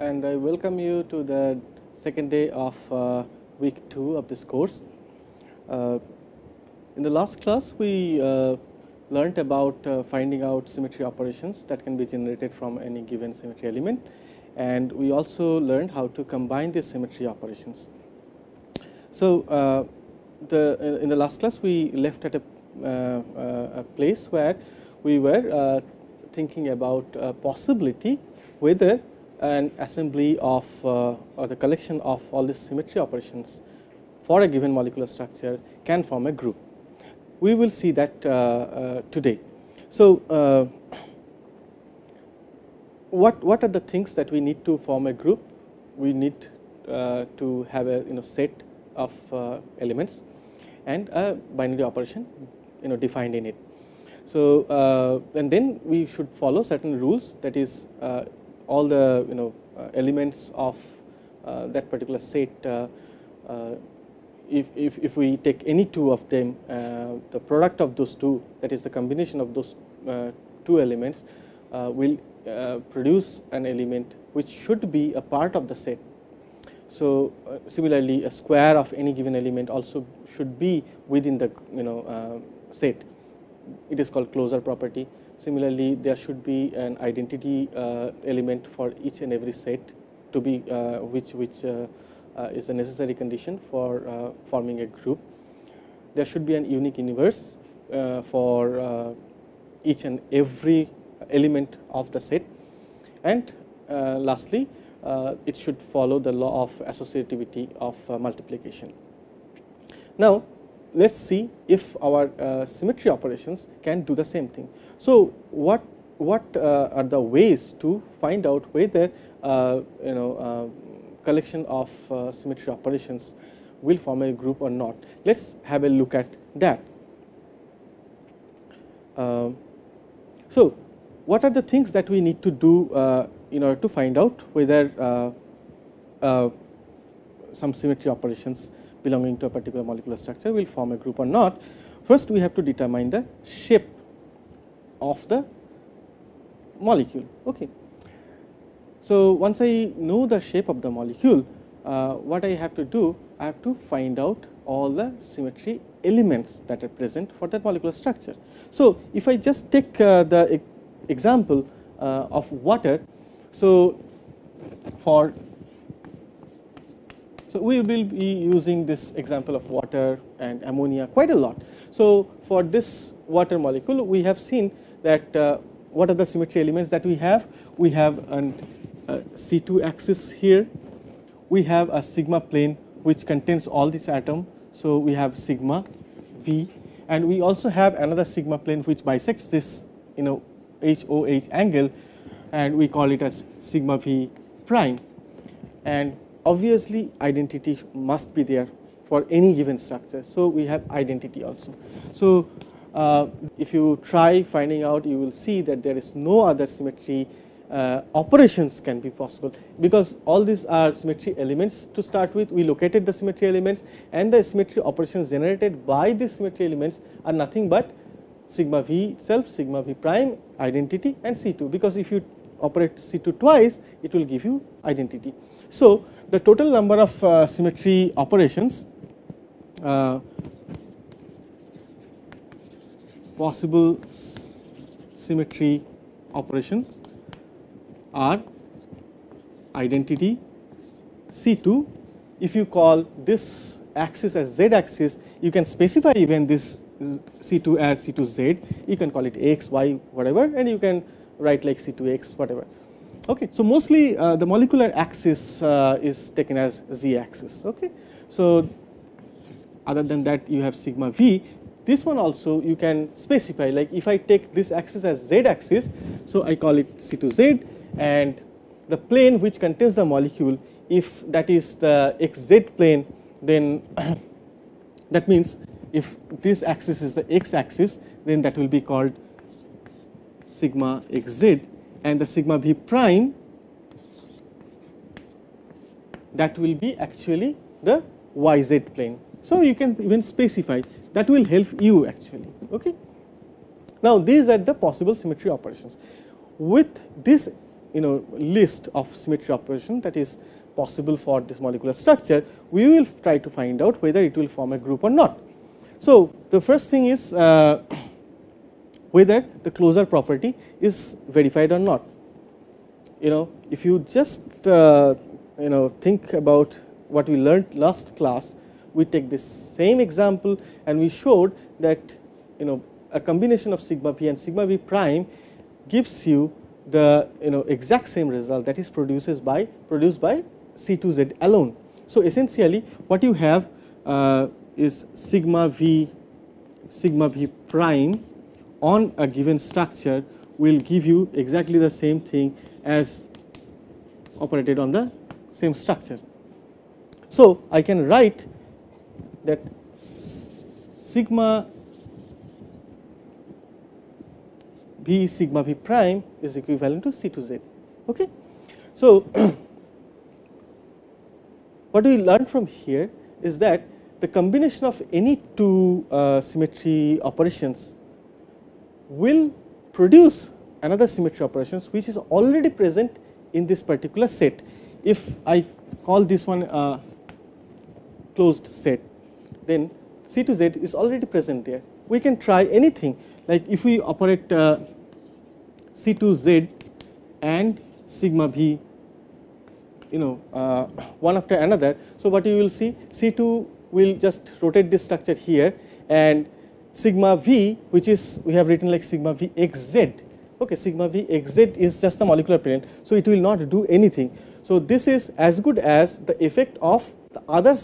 and I welcome you to the second day of week 2 of this course. In the last class, we learnt about finding out symmetry operations that can be generated from any given symmetry element, and we also learned how to combine these symmetry operations. So, in the last class, we left at a place where we were thinking about possibility whether an assembly of or the collection of all these symmetry operations for a given molecular structure can form a group. We will see that today. So, what are the things that we need to form a group? We need to have a set of elements and a binary operation defined in it. So, and then we should follow certain rules, that is all the elements of that particular set. If we take any two of them, the product of those two, that is the combination of those two elements, will produce an element which should be a part of the set. So, similarly, a square of any given element also should be within the set. It is called closure property. Similarly, there should be an identity element for each and every set to be which is a necessary condition for forming a group. There should be an unique universe for each and every element of the set, and lastly, it should follow the law of associativity of multiplication. Now, let us see if our symmetry operations can do the same thing. So, what are the ways to find out whether collection of symmetry operations will form a group or not? Let us have a look at that. So, what are the things that we need to do in order to find out whether some symmetry operations belonging to a particular molecular structure will form a group or not? First, we have to determine the shape of the molecule. Okay. So, once I know the shape of the molecule, what I have to do, I have to find out all the symmetry elements that are present for that molecular structure. So, if I just take the example of water, so we will be using this example of water and ammonia quite a lot. So, for this water molecule, we have seen that what are the symmetry elements that we have? We have an C2 axis here, we have a sigma plane which contains all these atoms. So, we have sigma V, and we also have another sigma plane which bisects this HOH angle, and we call it as sigma V prime, and obviously identity must be there for any given structure. So, we have identity also. So, if you try finding out, you will see that there is no other symmetry operations can be possible, because all these are symmetry elements to start with. We located the symmetry elements, and the symmetry operations generated by these symmetry elements are nothing but sigma V itself, sigma V prime, identity, and C2, because if you operate C2 twice, it will give you identity. So, the total number of symmetry operations possible symmetry operations are identity, C2. If you call this axis as Z axis, you can specify even this C2 as C2Z. You can call it X, Y, whatever, and you can write like C2X, whatever. Okay. So, mostly the molecular axis is taken as Z axis. Okay. So, other than that, you have sigma V. This one also you can specify, like if I take this axis as Z axis, so I call it C2Z, and the plane which contains the molecule, if that is the XZ plane, then that means if this axis is the X axis, then that will be called sigma XZ, and the sigma V prime, that will be actually the YZ plane. So, you can even specify, that will help you actually. Okay. Now, these are the possible symmetry operations. With this list of symmetry operation that is possible for this molecular structure, we will try to find out whether it will form a group or not. So the first thing is whether the closure property is verified or not. If you just think about what we learned last class, we take this same example and we showed that a combination of sigma v and sigma v prime gives you the exact same result, that is produced by C2Z alone. So essentially what you have is sigma v prime on a given structure will give you exactly the same thing as operated on the same structure. So I can write that sigma v prime is equivalent to C2Z. Okay. So what we learned from here is that the combination of any two symmetry operations will produce another symmetry operations which is already present in this particular set. If I call this one a closed set, then C2Z is already present there. We can try anything, like if we operate C2Z and sigma v one after another. So what you will see, C2 will just rotate this structure here, and sigma v, which is we have written like sigma v xz. Okay, sigma v xz is just the molecular parent, so it will not do anything. So this is as good as the effect of the other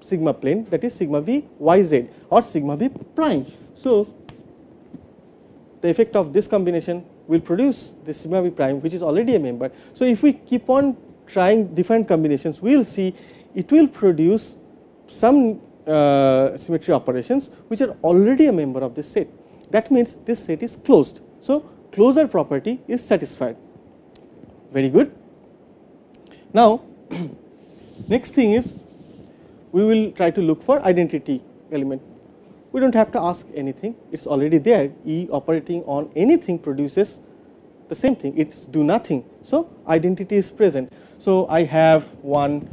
sigma plane, that is sigma v yz or sigma v prime. So the effect of this combination will produce this sigma v prime, which is already a member. So if we keep on trying different combinations, we will see it will produce some symmetry operations which are already a member of this set. That means this set is closed. So closure property is satisfied. Very good. Now next thing is we will try to look for identity element. We don't have to ask anything, it's already there. E operating on anything produces the same thing, it's do nothing. So identity is present. So I have one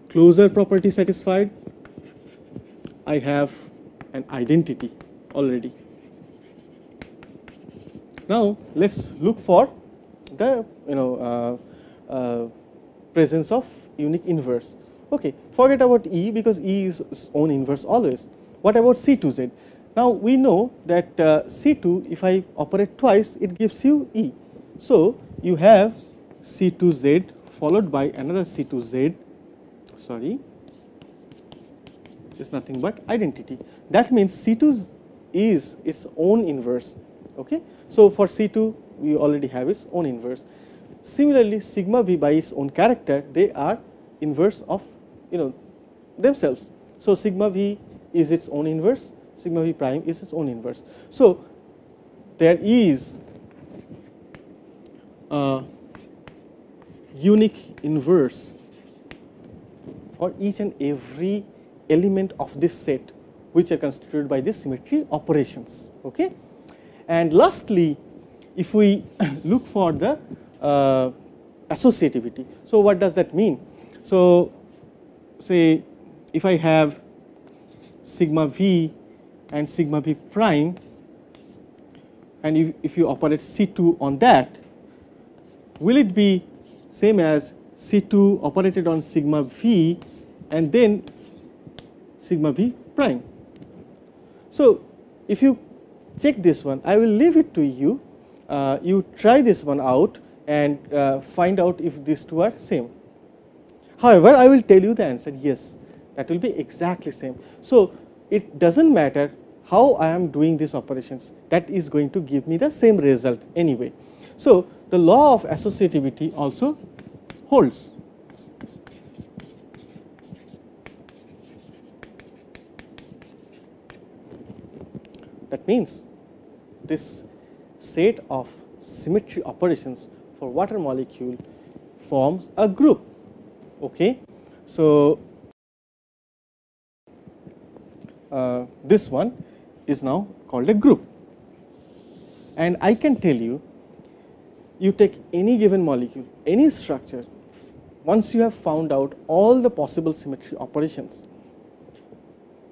closure property satisfied, I have an identity already. Now let's look for the presence of unique inverse. Okay, forget about E because E is its own inverse always. What about C2Z? Now we know that C2, if I operate twice, it gives you E. So you have C2Z followed by another C2Z, sorry, is nothing but identity. That means C2 is its own inverse. Okay, so for C2 we already have its own inverse. Similarly, sigma v by its own character, they are inverse of themselves. So sigma v is its own inverse, sigma v prime is its own inverse. So there is a unique inverse for each and every element of this set which are constituted by this symmetry operations. Okay, and lastly, if we look for the associativity, so what does that mean? So say if I have sigma v and sigma v prime, and if you operate C2 on that, will it be same as C2 operated on sigma v and then sigma v prime? So if you check this one, I will leave it to you. You try this one out and find out if these two are same. However, I will tell you the answer, yes, that will be exactly same. So it doesn't matter how I am doing these operations, that is going to give me the same result anyway. So the law of associativity also holds. That means this set of symmetry operations for water molecule forms a group. Okay, so this one is now called a group, and I can tell you you take any given molecule, any structure, once you have found out all the possible symmetry operations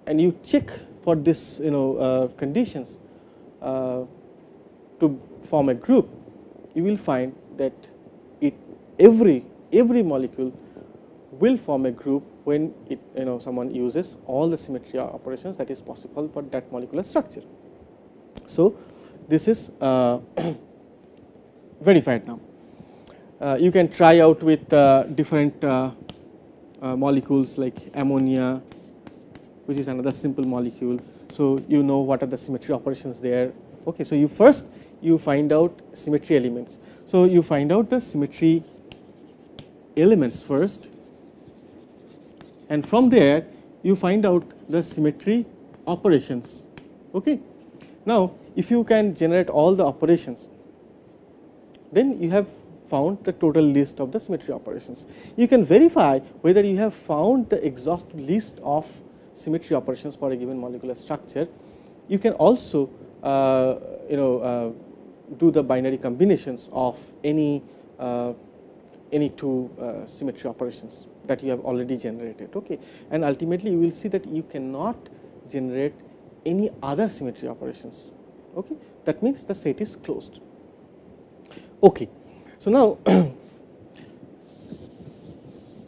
and you check for this conditions to form a group, you will find that every molecule will form a group when someone uses all the symmetry operations that is possible for that molecular structure. So this is verified now. You can try out with different molecules like ammonia, which is another simple molecule. So you know what are the symmetry operations there. Okay, so you find out symmetry elements. So you find out the symmetry elements first, and from there you find out the symmetry operations. Okay, now if you can generate all the operations, then you have found the total list of the symmetry operations. You can verify whether you have found the exhaustive list of symmetry operations for a given molecular structure. You can also do the binary combinations of any two symmetry operations that you have already generated. Okay, and ultimately you will see that you cannot generate any other symmetry operations. Okay, that means the set is closed. Okay, so now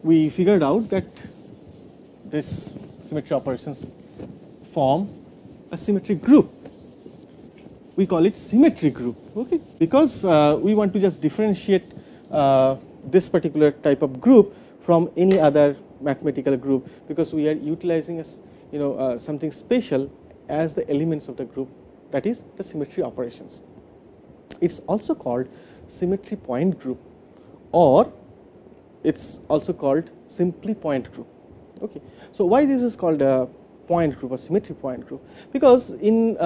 we figured out that this symmetry operations form a symmetry group. We call it symmetry group. Okay, because we want to just differentiate this particular type of group from any other mathematical group, because we are utilizing something special as the elements of the group, that is the symmetry operations. It's also called symmetry point group, or it's also called simply point group. Okay, so why this is called a point group or symmetry point group? Because in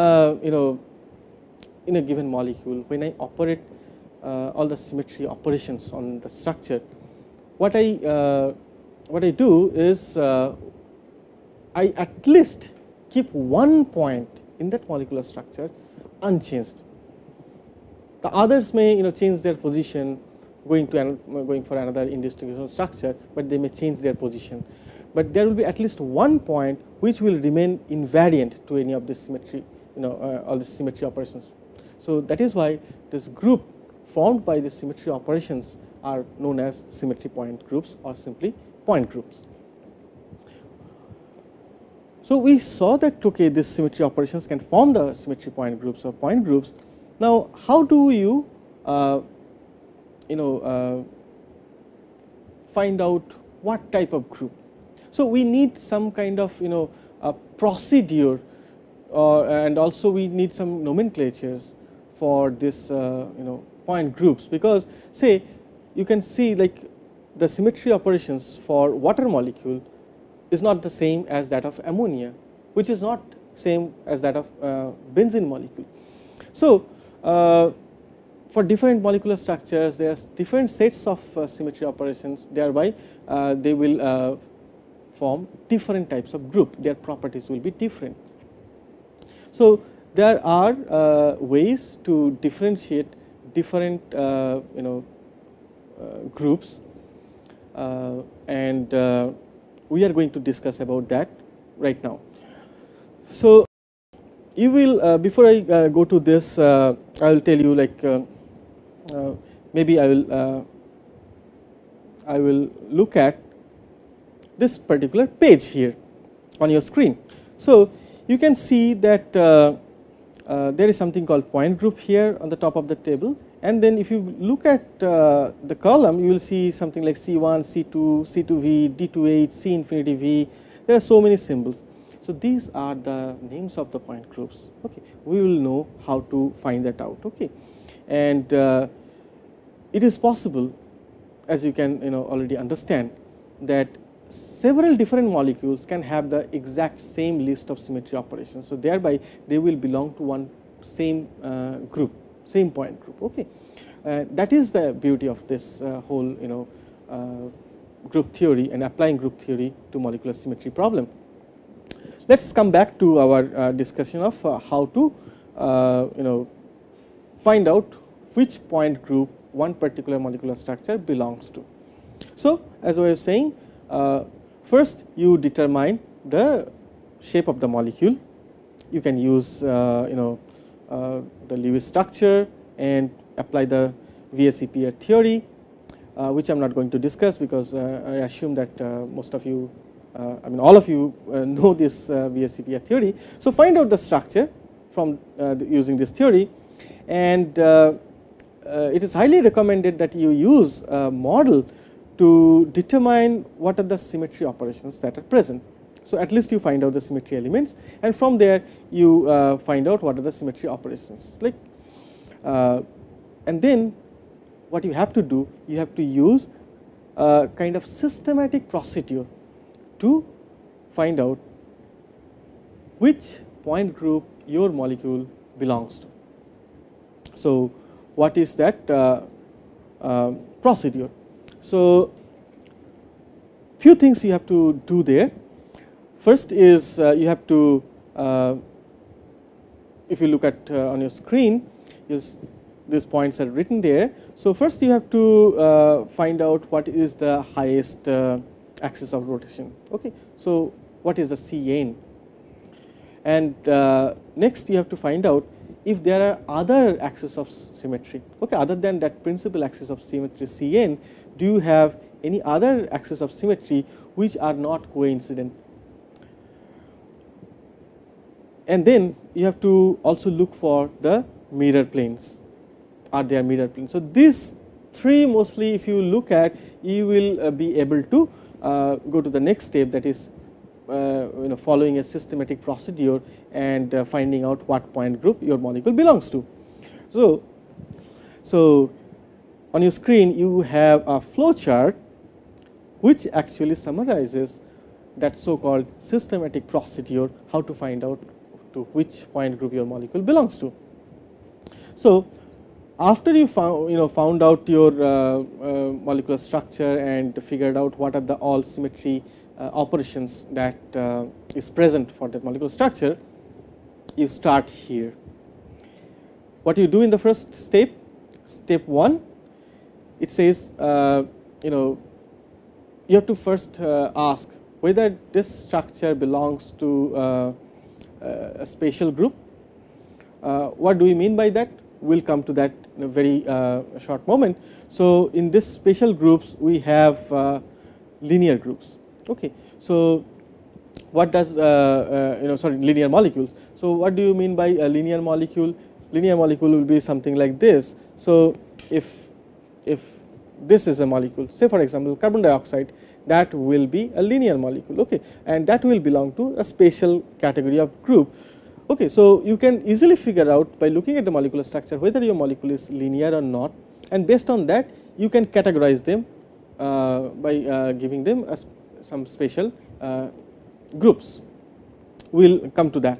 in a given molecule, when I operate all the symmetry operations on the structure, what I do is I at least keep one point in that molecular structure unchanged. The others may change their position going for another indistinguishable structure, but they may change their position. But there will be at least one point which will remain invariant to any of this symmetry, all the symmetry operations. So that is why this group formed by the symmetry operations are known as symmetry point groups or simply point groups. So we saw that okay, these symmetry operations can form the symmetry point groups or point groups. Now, how do you find out what type of group? So we need some kind of a procedure, and also we need some nomenclatures for this point groups, because say you can see like the symmetry operations for water molecule is not the same as that of ammonia, which is not same as that of benzene molecule. So for different molecular structures, there are different sets of symmetry operations, thereby they will form different types of group, their properties will be different. So there are ways to differentiate different groups, and we are going to discuss about that right now. So you will before I go to this, I will tell you like maybe I will look at this particular page here on your screen. So you can see that there is something called point group here on the top of the table, and then if you look at the column, you will see something like C1, C2, C2V, D2H, C infinity V. There are so many symbols. So these are the names of the point groups. Okay, we will know how to find that out. Okay, and it is possible, as you can already understand, that several different molecules can have the exact same list of symmetry operations. So thereby they will belong to one same group, same point group. Okay, that is the beauty of this whole group theory and applying group theory to molecular symmetry problem. Let's come back to our discussion of how to find out which point group one particular molecular structure belongs to. So, as I was saying, first you determine the shape of the molecule. You can use the Lewis structure and apply the VSEPR theory, which I am not going to discuss because I assume that most of you, all of you know this VSEPR theory. So, find out the structure from using this theory, and it is highly recommended that you use a model to determine what are the symmetry operations that are present. So, at least you find out the symmetry elements, and from there you find out what are the symmetry operations like, and then what you have to do, you have to use a kind of systematic procedure to find out which point group your molecule belongs to. So, what is that procedure? So, few things you have to do there. First is you have to, if you look at on your screen, these points are written there. So, first you have to find out what is the highest axis of rotation. Okay. So, what is the Cn? And next you have to find out if there are other axes of symmetry, okay, other than that principal axis of symmetry Cn, do you have any other axes of symmetry which are not coincident? And then you have to also look for the mirror planes. Are there mirror planes? So, these three mostly if you look at, you will be able to go to the next step, that is following a systematic procedure and finding out what point group your molecule belongs to. So on your screen you have a flow chart which actually summarizes that so called systematic procedure, how to find out to which point group your molecule belongs to. So, after you found out your molecular structure and figured out what are the all symmetry operations that is present for that molecular structure, you start here. What you do in the first step, step 1, it says you have to first ask whether this structure belongs to a spatial group. What do we mean by that? We will come to that in a very short moment. So, in this spatial groups we have linear groups. Okay. So, what does linear molecules. So, what do you mean by a linear molecule? Linear molecule will be something like this. So, if this is a molecule, say for example carbon dioxide, that will be a linear molecule, okay, and that will belong to a spatial category of group. Okay, so you can easily figure out by looking at the molecular structure whether your molecule is linear or not, and based on that you can categorize them by giving them some spatial groups. We will come to that.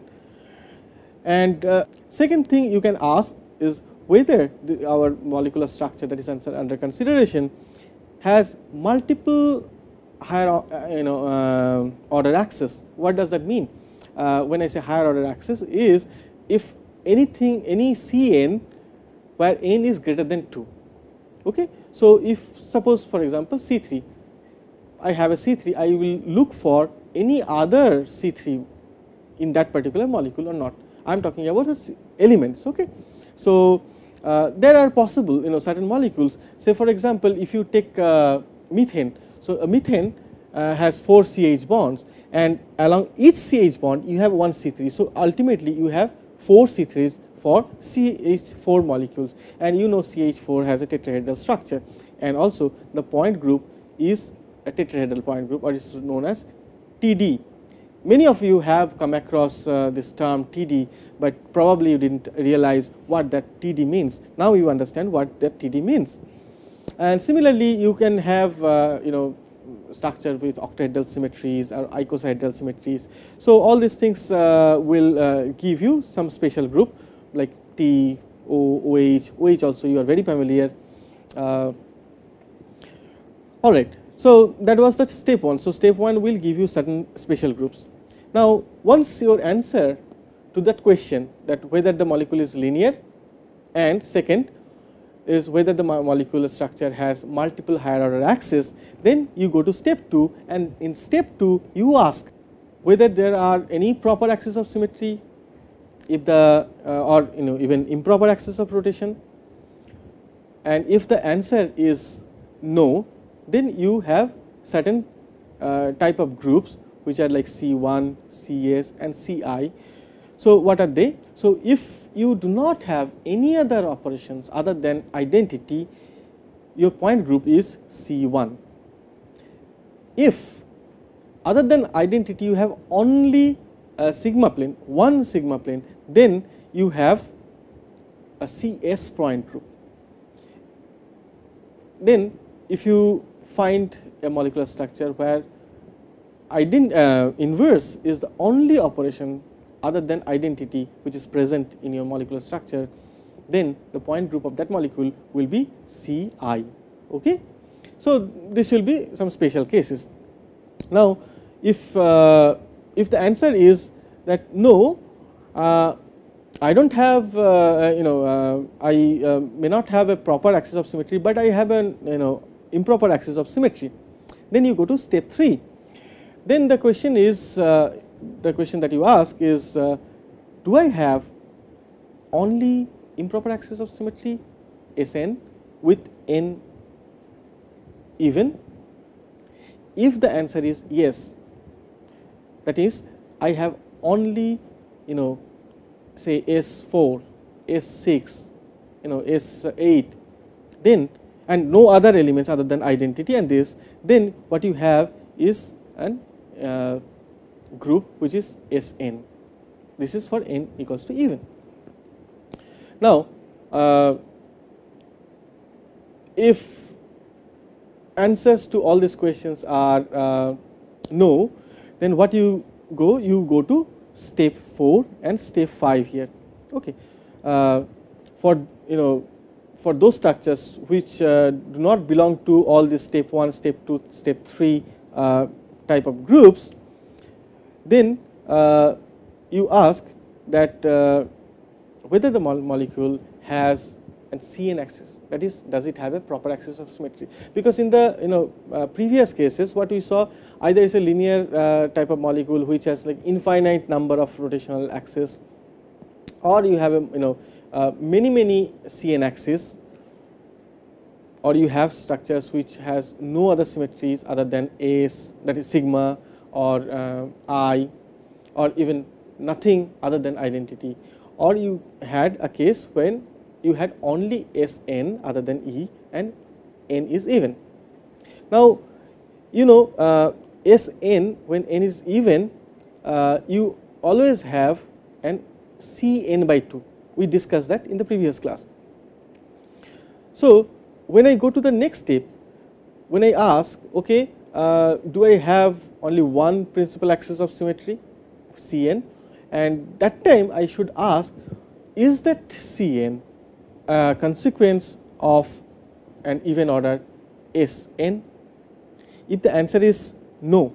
And second thing you can ask is whether our molecular structure that is under consideration has multiple higher order axes. What does that mean? When I say higher order axis is if any Cn where n is greater than 2. Okay. So, if suppose for example C3, I have a C3, I will look for any other C3 in that particular molecule or not. I am talking about the elements. Okay. So, there are possible certain molecules, say for example if you take methane. So, a methane has 4 CH bonds, and along each CH bond you have one C3. So, ultimately you have 4 C3s for CH4 molecules, and CH4 has a tetrahedral structure, and also the point group is a tetrahedral point group, or is known as TD. Many of you have come across this term TD, but probably you did not realize what that TD means. Now you understand what that TD means. And similarly you can have structure with octahedral symmetries or icosahedral symmetries. So, all these things will give you some spatial group like T, O, OH. OH also you are very familiar. All right. So, that was the step 1. So, step 1 will give you certain spatial groups. Now, once your answer to that question, that whether the molecule is linear, and second is whether the molecular structure has multiple higher order axes, then you go to step 2, and in step 2 you ask whether there are any proper axes of symmetry, if the or even improper axis of rotation, and if the answer is no, then you have certain type of groups which are like C1, Cs and Ci. So what are they? So if you do not have any other operations other than identity, your point group is C1. If other than identity you have only a sigma plane, one sigma plane, then you have a Cs point group. Then if you find a molecular structure where inverse is the only operation other than identity which is present in your molecular structure, then the point group of that molecule will be Ci. Okay? So this will be some special cases. Now if the answer is that no, I don't have I may not have a proper axis of symmetry, but I have an improper axis of symmetry, then you go to step 3. Then the question is the question that you ask is, do I have only improper axis of symmetry Sn with n even? If the answer is yes, that is I have only say S4, S6, S8, then and no other elements other than identity and this, then what you have is an group which is Sn. This is for n equals to even. Now if answers to all these questions are no, then what you go to step 4 and step 5 here. Okay. For those structures which do not belong to all these step 1, step 2, step 3 type of groups, then you ask that whether the molecule has a Cn axis, that is, does it have a proper axis of symmetry? Because in the previous cases, what we saw, either is a linear type of molecule which has like infinite number of rotational axes, or you have a many Cn axes, or you have structures which has no other symmetries other than S, that is sigma, or I, or even nothing other than identity, or you had a case when you had only Sn other than E and n is even. Now Sn, when n is even, you always have an Cn by 2. We discussed that in the previous class. So when I go to the next step, when I ask, okay, do I have only one principal axis of symmetry, Cn, and that time I should ask, is that Cn a consequence of an even order Sn? If the answer is no,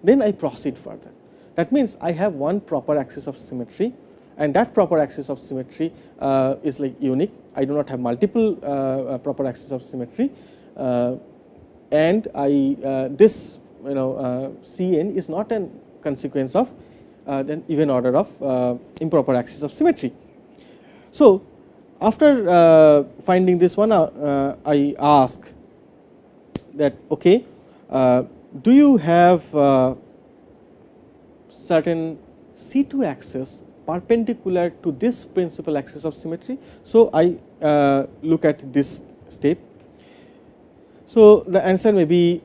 then I proceed further. That means I have one proper axis of symmetry, and that proper axis of symmetry is like unique. I do not have multiple proper axis of symmetry, and this Cn is not a consequence of an even order of improper axis of symmetry. So after finding this one, I ask that, okay, do you have certain C2 axis perpendicular to this principal axis of symmetry? So I look at this step. So the answer may be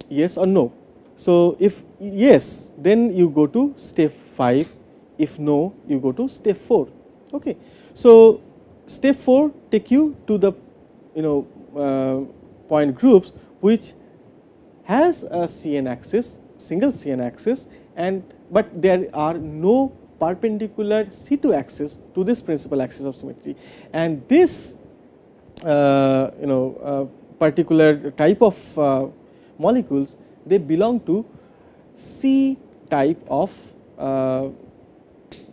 yes or no. So if yes, then you go to step 5. If no, you go to step 4. Okay. So step 4 take you to the point groups which has a Cn axis, single Cn axis, and but there are no perpendicular C2 axis to this principal axis of symmetry, and this particular type of molecules, they belong to C type of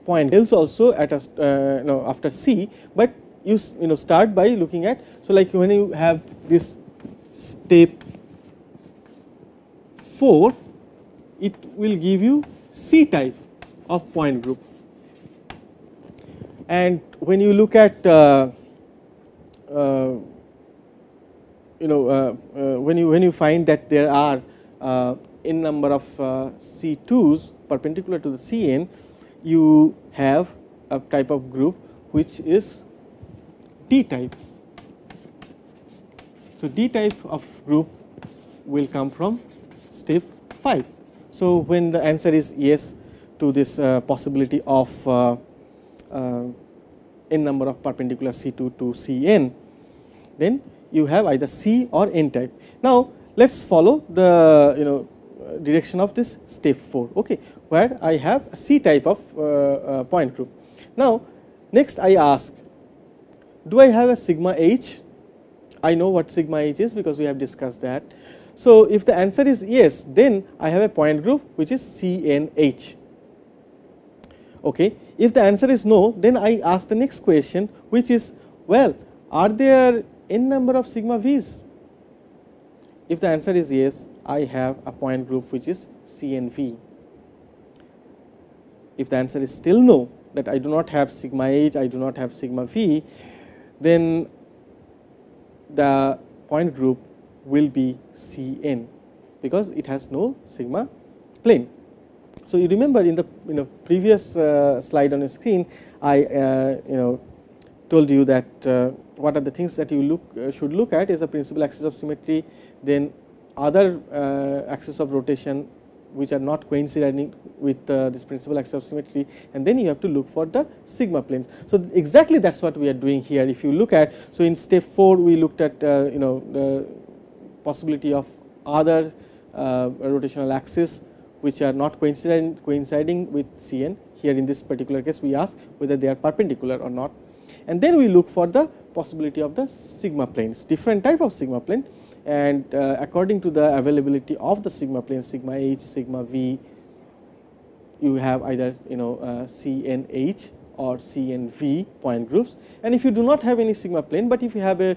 pointals also at a after C, but you start by looking at, so like when you have this step 4, it will give you C type of point group. And when you look at when you find that there are n number of C2s perpendicular to the Cn, you have a type of group which is D type. So D type of group will come from step 5. So when the answer is yes to this possibility of n number of perpendicular C2 to Cn, then you have either C or N type. Now let's follow the direction of this step 4, okay, where I have a C type of point group. Now next I ask, do I have a sigma H? I know what sigma H is because we have discussed that. So if the answer is yes, then I have a point group which is CNH. Okay. If the answer is no, then I ask the next question, which is, well, are there n number of sigma V's? If the answer is yes, I have a point group which is CNV. If the answer is still no, that I do not have sigma H, I do not have sigma V, then the point group will be Cn because it has no sigma plane. So you remember in the previous slide on the screen, I told you that what are the things that you should look at is the principal axis of symmetry, then other axis of rotation which are not coinciding with this principal axis of symmetry, and then you have to look for the sigma planes. So exactly that's what we are doing here. If you look at, so in step 4 we looked at the possibility of other rotational axis which are not coinciding with Cn. Here in this particular case we ask whether they are perpendicular or not, and then we look for the possibility of the sigma planes, different type of sigma plane, and according to the availability of the sigma plane, sigma H, sigma V, you have either CNH or CNV point groups. And if you do not have any sigma plane, but if you have a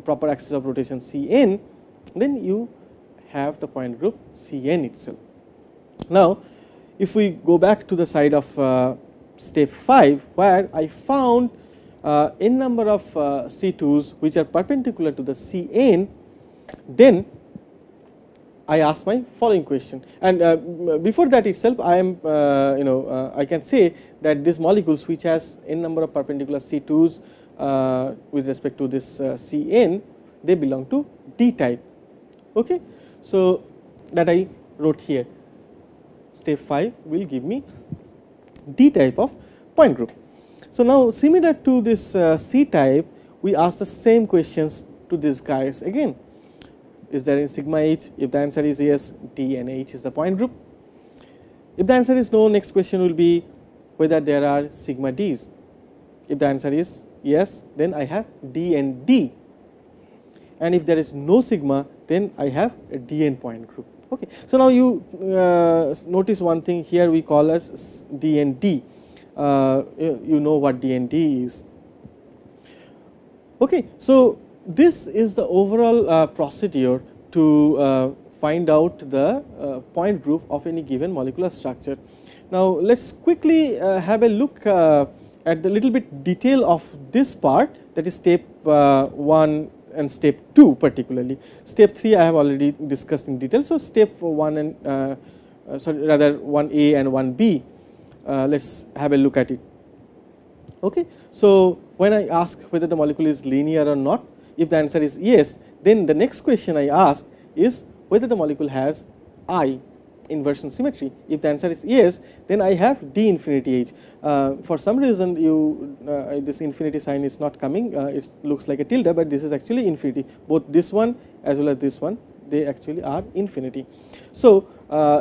proper axis of rotation Cn, then you have the point group Cn itself. Now if we go back to the side of step 5, where I found n number of C2s which are perpendicular to the Cn, then I ask my following question. And before that itself, I am I can say that these molecules which has n number of perpendicular C2s with respect to this Cn, they belong to D type. Okay, so that I wrote here. Step 5 will give me D type of point group. So now similar to this C type, we ask the same questions to these guys again. Is there any sigma H? If the answer is yes, D and H is the point group. If the answer is no, next question will be whether there are sigma Ds. If the answer is yes, then I have D and D. And if there is no sigma, then I have a DN point group. Okay. So now you notice one thing here, we call as D and D. You know what D and D is. Okay. So this is the overall procedure to find out the point group of any given molecular structure. Now let's quickly have a look at the little bit detail of this part, that is step 1 and step 2 particularly. Step 3 I have already discussed in detail. So step 1 and rather 1A and 1B, let's have a look at it. Okay. So when I ask whether the molecule is linear or not, if the answer is yes, then the next question I ask is whether the molecule has I, inversion symmetry. If the answer is yes, then I have D infinity H. For some reason this infinity sign is not coming, it looks like a tilde, but this is actually infinity. Both this one as well as this one, they actually are infinity. So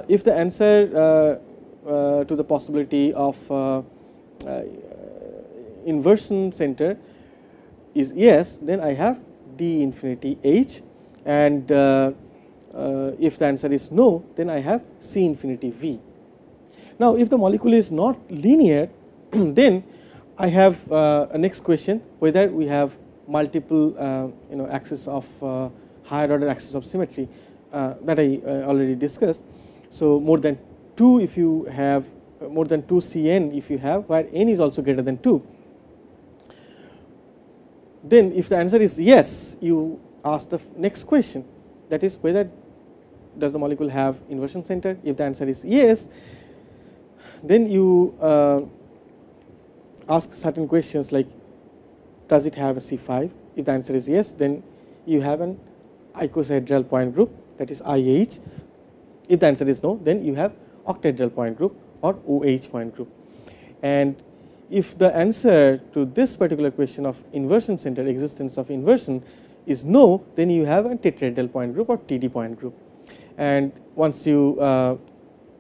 if the answer to the possibility of inversion center is yes, then I have D infinity H, and if the answer is no, then I have C infinity V. Now if the molecule is not linear, then I have a next question, whether we have multiple axes of higher order axis of symmetry that I already discussed. So more than 2 if you have more than 2 Cn if you have, where n is also greater than 2. Then if the answer is yes, you ask the next question, that is whether does the molecule have inversion center. If the answer is yes, then you ask certain questions like, does it have a C5? If the answer is yes, then you have an icosahedral point group, that is IH. If the answer is no, then you have octahedral point group or OH point group. And if the answer to this particular question of inversion center, existence of inversion, is no, then you have a tetrahedral point group or TD point group. And once you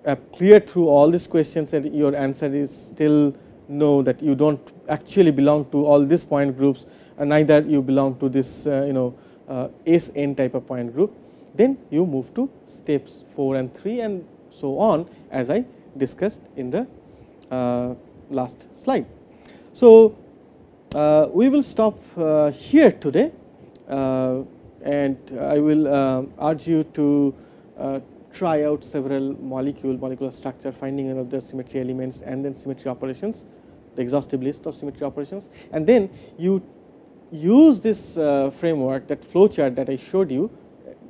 have cleared through all these questions and your answer is still no, that you don't actually belong to all these point groups, and neither you belong to this SN type of point group, then you move to steps 4 and 3 and so on, as I discussed in the last slide. So we will stop here today, and I will urge you to try out several molecular structure, finding of the symmetry elements and then symmetry operations, the exhaustive list of symmetry operations, and then you use this framework, that flowchart that I showed you,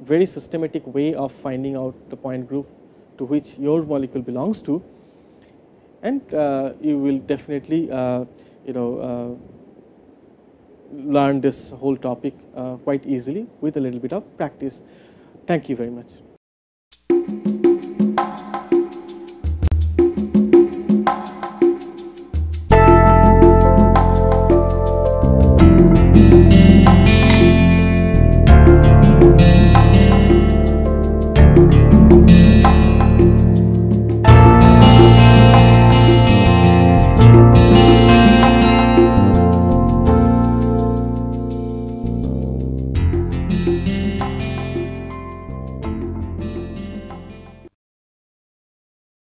very systematic way of finding out the point group to which your molecule belongs to, and you will definitely learn this whole topic quite easily with a little bit of practice. Thank you very much.